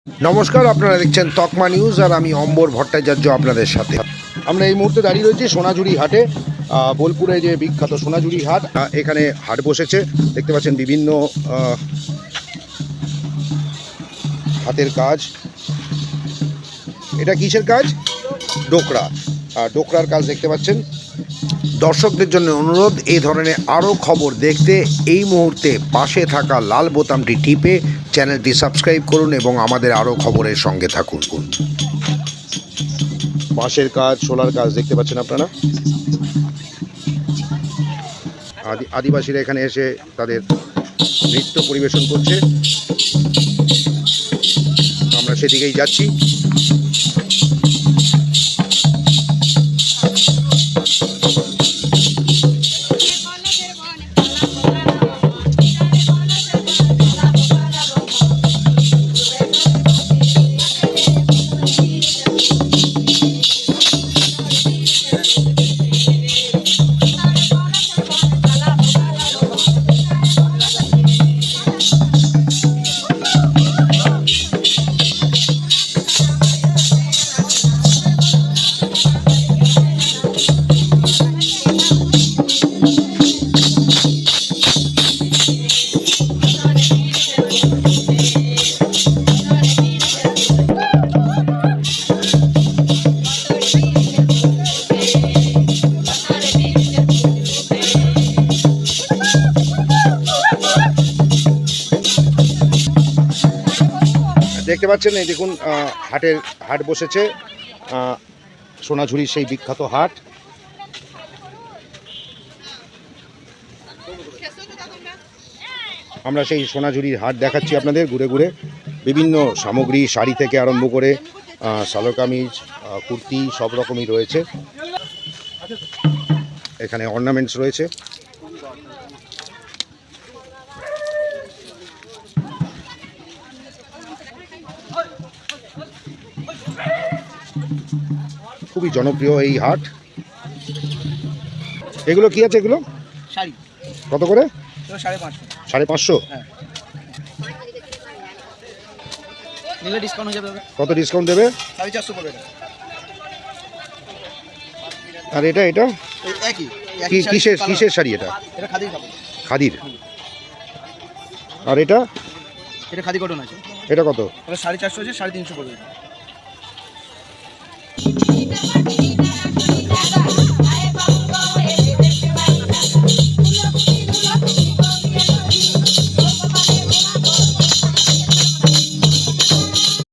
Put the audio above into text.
নমস্কার, আপনারা দেখছেন তকমা নিউজ আর আমি অম্বর ভট্টাচার্য আপনাদের সাথে। আমরা এই মুহূর্তে দাঁড়িয়ে রয়েছি সোনাঝুরি হাটে। বোলপুরে যে বিখ্যাত সোনাঝুরি হাট, এখানে হাট বসেছে। দেখতে পাচ্ছেন বিভিন্ন হাতের কাজ। এটা কিসের কাজ? ডোকরা। ডোকরার কাজ দেখতে পাচ্ছেন। দর্শকদের জন্য অনুরোধ, এই ধরনের আরও খবর দেখতে এই মুহূর্তে পাশে থাকা লাল বোতামটি টিপে চ্যানেলটি সাবস্ক্রাইব করুন এবং আমাদের আরও খবরের সঙ্গে থাকুন। বাঁশের কাজ, শোলার কাজ দেখতে পাচ্ছেন আপনারা। আদিবাসীরা এখানে এসে তাদের নৃত্য পরিবেশন করছে, আমরা সেদিকেই যাচ্ছি। দেখতে পাচ্ছেন, এই দেখুন হাট বসেছে, সোনাঝুরির সেই বিখ্যাত হাট। আমরা সেই সোনাঝুরির হাট দেখাচ্ছি আপনাদের ঘুরে ঘুরে। বিভিন্ন সামগ্রী, শাড়ি থেকে আরম্ভ করে সালোয়ার কামিজ, কুর্তি সব রকমই রয়েছে। এখানে অর্নামেন্টস রয়েছে। খুবই জনপ্রিয় এই হাট। এগুলো কি আছে? এগুলো শাড়ি কত করে? 550। হ্যাঁ। নিলে ডিসকাউন্ট হয়ে যাবে। কত ডিসকাউন্ট দেবে? 450 পড়বে এটা। আর এটা একই কি কিসের শাড়ি? এটা খাদির কাপড়। খাদির। আর এটা খাদি কটন আছে। এটা কত? এটা 450 আছে, 350 পড়বে।